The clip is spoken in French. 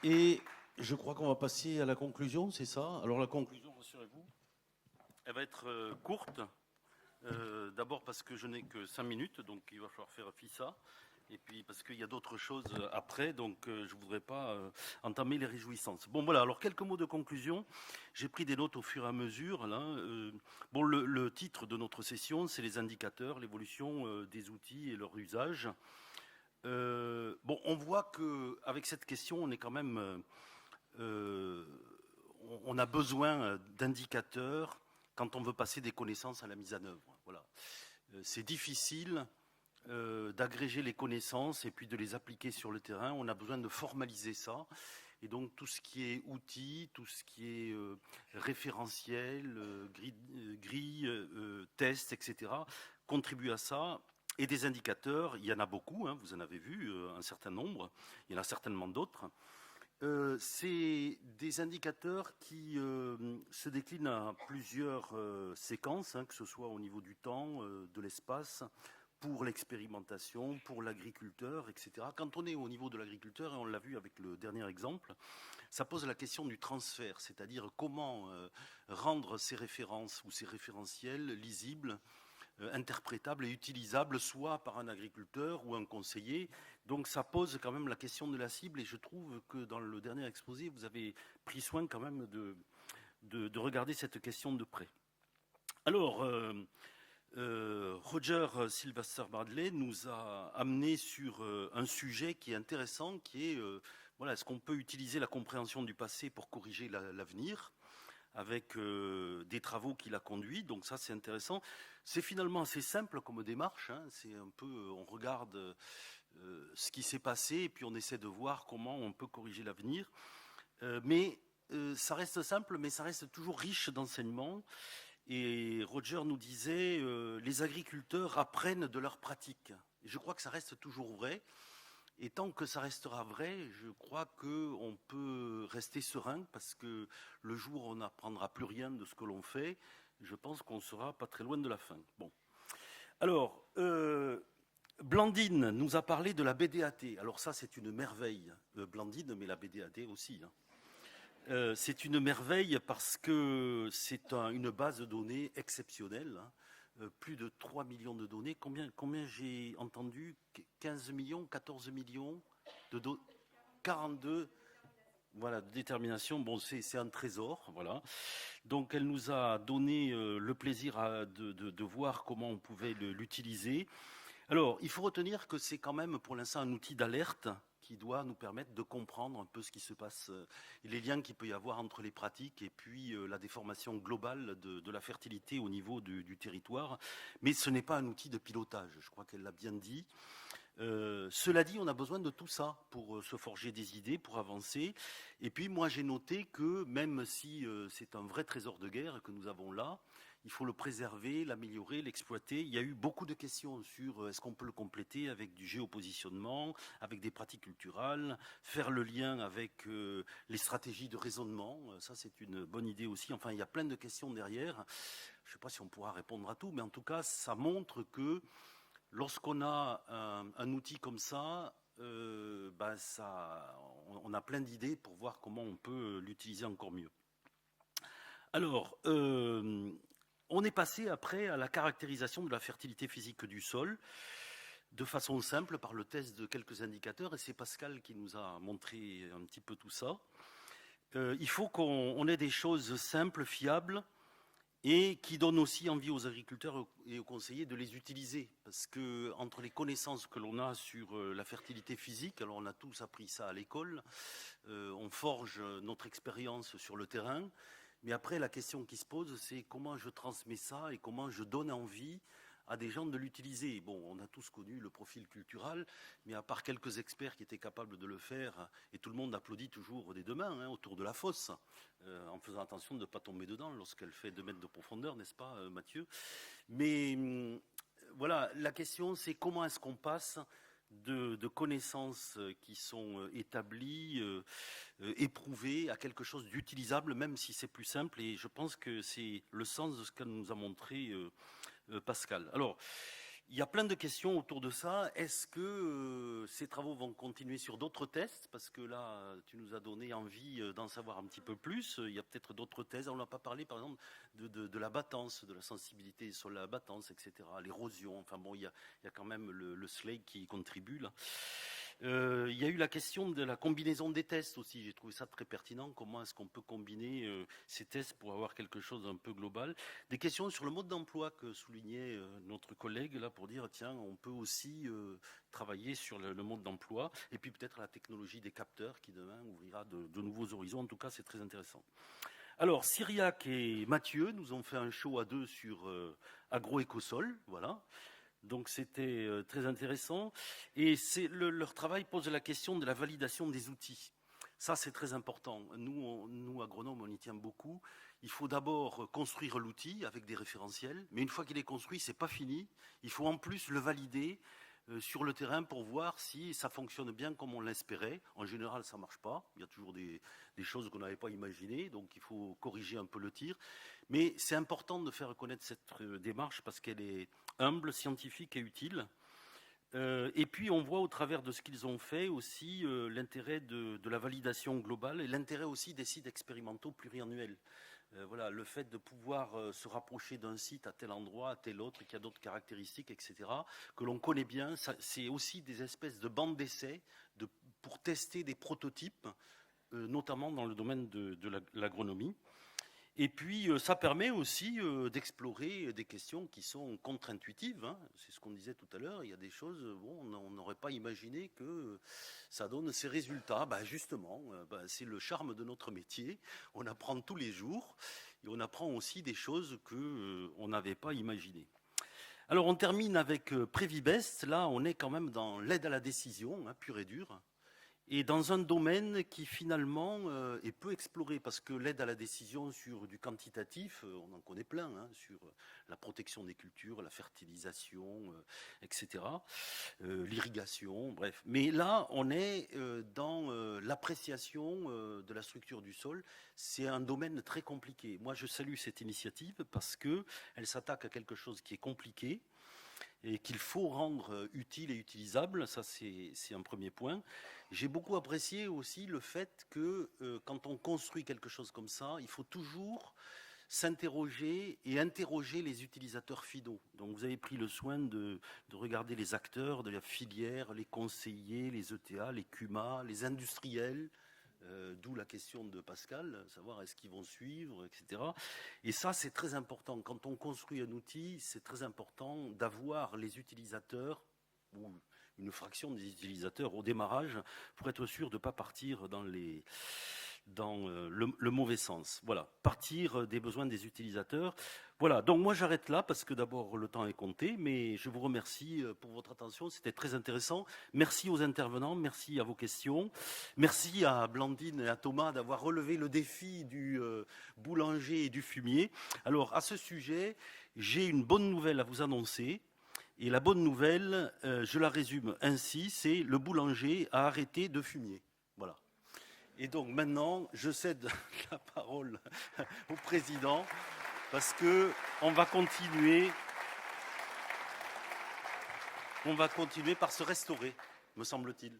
Et je crois qu'on va passer à la conclusion, c'est ça? Alors la conclusion, rassurez-vous, elle va être courte. D'abord parce que je n'ai que 5 minutes, donc il va falloir faire FISA. Et puis parce qu'il y a d'autres choses après, donc je ne voudrais pas entamer les réjouissances. Bon voilà, alors quelques mots de conclusion. J'ai pris des notes au fur et à mesure. Là. Bon, le titre de notre session, c'est les indicateurs, l'évolution des outils et leur usage. Bon, on voit qu'avec cette question, on est quand même... on a besoin d'indicateurs quand on veut passer des connaissances à la mise en œuvre. Voilà. C'est difficile d'agréger les connaissances et puis de les appliquer sur le terrain. On a besoin de formaliser ça. Et donc tout ce qui est outils, tout ce qui est référentiel, grille, tests, etc., contribue à ça. Et des indicateurs, il y en a beaucoup, hein, vous en avez vu un certain nombre, il y en a certainement d'autres. C'est des indicateurs qui se déclinent à plusieurs séquences, hein, que ce soit au niveau du temps, de l'espace, pour l'expérimentation, pour l'agriculteur, etc. Quand on est au niveau de l'agriculteur, et on l'a vu avec le dernier exemple, ça pose la question du transfert, c'est-à-dire comment rendre ces références ou ces référentiels lisibles, interprétable et utilisable soit par un agriculteur ou un conseiller. Donc ça pose quand même la question de la cible et je trouve que dans le dernier exposé, vous avez pris soin quand même de regarder cette question de près. Alors, Roger Sylvester Bradley nous a amené sur un sujet qui est intéressant, qui est, voilà, est-ce qu'on peut utiliser la compréhension du passé pour corriger l'avenir avec des travaux qu'il a conduits, donc ça c'est intéressant. C'est finalement assez simple comme démarche, hein. C'est un peu, on regarde ce qui s'est passé et puis on essaie de voir comment on peut corriger l'avenir. Mais ça reste simple, mais ça reste toujours riche d'enseignements. Et Roger nous disait, les agriculteurs apprennent de leurs pratiques. Et je crois que ça reste toujours vrai. Et tant que ça restera vrai, je crois qu'on peut rester serein parce que le jour où on n'apprendra plus rien de ce que l'on fait, je pense qu'on sera pas très loin de la fin. Bon. Alors, Blandine nous a parlé de la BDAT. Alors ça, c'est une merveille. Blandine, mais la BDAT aussi. Hein. C'est une merveille parce que c'est une base de données exceptionnelle. Hein. Plus de 3 millions de données. Combien j'ai entendu? 15 millions, 14 millions de données. 42, voilà, de détermination. Bon, c'est un trésor, voilà. Donc, elle nous a donné le plaisir de voir comment on pouvait l'utiliser. Alors, il faut retenir que c'est quand même pour l'instant un outil d'alerte qui doit nous permettre de comprendre un peu ce qui se passe et les liens qu'il peut y avoir entre les pratiques et puis la déformation globale de la fertilité au niveau du territoire. Mais ce n'est pas un outil de pilotage, je crois qu'elle l'a bien dit. Cela dit, on a besoin de tout ça pour se forger des idées, pour avancer. Et puis moi j'ai noté que même si c'est un vrai trésor de guerre que nous avons là, il faut le préserver, l'améliorer, l'exploiter. Il y a eu beaucoup de questions sur est-ce qu'on peut le compléter avec du géopositionnement, avec des pratiques culturelles, faire le lien avec les stratégies de raisonnement. Ça, c'est une bonne idée aussi. Enfin, il y a plein de questions derrière. Je ne sais pas si on pourra répondre à tout, mais en tout cas, ça montre que lorsqu'on a un outil comme ça, on a plein d'idées pour voir comment on peut l'utiliser encore mieux. Alors, on est passé après à la caractérisation de la fertilité physique du sol, de façon simple par le test de quelques indicateurs, et c'est Pascal qui nous a montré un petit peu tout ça. Il faut qu'on ait des choses simples, fiables, et qui donnent aussi envie aux agriculteurs et aux conseillers de les utiliser. Parce que entre les connaissances que l'on a sur la fertilité physique, alors on a tous appris ça à l'école, on forge notre expérience sur le terrain, mais après, la question qui se pose, c'est comment je transmets ça et comment je donne envie à des gens de l'utiliser. Bon, on a tous connu le profil culturel, mais à part quelques experts qui étaient capables de le faire, et tout le monde applaudit toujours des deux mains hein, autour de la fosse, en faisant attention de ne pas tomber dedans lorsqu'elle fait 2 mètres de profondeur, n'est-ce pas, Mathieu? Mais voilà, la question, c'est comment est-ce qu'on passe de connaissances qui sont établies, éprouvées à quelque chose d'utilisable, même si c'est plus simple. Et je pense que c'est le sens de ce que nous a montré Pascal. Alors, Il y a plein de questions autour de ça. Est-ce que ces travaux vont continuer sur d'autres tests? Parce que là, tu nous as donné envie d'en savoir un petit peu plus. Il y a peut-être d'autres thèses. On n'a pas parlé, par exemple, de la battance, de la sensibilité sur la battance, etc. L'érosion. Enfin bon, il y a quand même le SLAG qui y contribue là. Il y a eu la question de la combinaison des tests aussi. J'ai trouvé ça très pertinent. Comment est-ce qu'on peut combiner ces tests pour avoir quelque chose d'un peu global? Des questions sur le mode d'emploi que soulignait notre collègue là pour dire tiens, on peut aussi travailler sur le mode d'emploi et puis peut-être la technologie des capteurs qui demain ouvrira de nouveaux horizons. En tout cas, c'est très intéressant. Alors, Cyriac et Mathieu nous ont fait un show à deux sur agroécosol, voilà. Donc c'était très intéressant. Et leur travail pose la question de la validation des outils. Ça, c'est très important. Nous, agronomes, on y tient beaucoup. Il faut d'abord construire l'outil avec des référentiels. Mais une fois qu'il est construit, c'est pas fini. Il faut en plus le valider sur le terrain pour voir si ça fonctionne bien comme on l'espérait. En général, ça marche pas. Il y a toujours des choses qu'on n'avait pas imaginées. Donc, il faut corriger un peu le tir. Mais c'est important de faire connaître cette démarche parce qu'elle est humble, scientifique et utile. Et puis on voit au travers de ce qu'ils ont fait aussi l'intérêt de la validation globale et l'intérêt aussi des sites expérimentaux pluriannuels. Voilà, le fait de pouvoir se rapprocher d'un site à tel endroit, à tel autre, qui a d'autres caractéristiques, etc., que l'on connaît bien, c'est aussi des espèces de bandes d'essais pour tester des prototypes, notamment dans le domaine de l'agronomie. Et puis, ça permet aussi d'explorer des questions qui sont contre-intuitives. Hein. C'est ce qu'on disait tout à l'heure. Il y a des choses, bon, on n'aurait pas imaginé que ça donne ces résultats. Ben justement, c'est le charme de notre métier. On apprend tous les jours et on apprend aussi des choses qu'on n'avait pas imaginées. Alors, on termine avec Prévibest. Là, on est quand même dans l'aide à la décision, hein, pure et dure. Et dans un domaine qui finalement est peu exploré, parce que l'aide à la décision sur du quantitatif, on en connaît plein, hein, sur la protection des cultures, la fertilisation, etc., l'irrigation, bref. Mais là, on est dans l'appréciation de la structure du sol. C'est un domaine très compliqué. Moi, je salue cette initiative parce qu'elle s'attaque à quelque chose qui est compliqué, et qu'il faut rendre utile et utilisable. Ça, c'est un premier point. J'ai beaucoup apprécié aussi le fait que quand on construit quelque chose comme ça, il faut toujours s'interroger et interroger les utilisateurs finaux. Donc vous avez pris le soin de regarder les acteurs de la filière, les conseillers, les ETA, les CUMA, les industriels, d'où la question de Pascal, savoir est-ce qu'ils vont suivre, etc. Et ça, c'est très important. Quand on construit un outil, c'est très important d'avoir les utilisateurs ou une fraction des utilisateurs au démarrage pour être sûr de ne pas partir dans le mauvais sens. Voilà, partir des besoins des utilisateurs. Voilà, donc moi j'arrête là parce que d'abord le temps est compté, mais je vous remercie pour votre attention, c'était très intéressant. Merci aux intervenants, merci à vos questions. Merci à Blandine et à Thomas d'avoir relevé le défi du boulanger et du fumier. Alors à ce sujet, j'ai une bonne nouvelle à vous annoncer. Et la bonne nouvelle, je la résume ainsi, c'est le boulanger a arrêté de fumier. Voilà. Et donc maintenant, je cède la parole au président parce que on va continuer par se restaurer, me semble-t-il.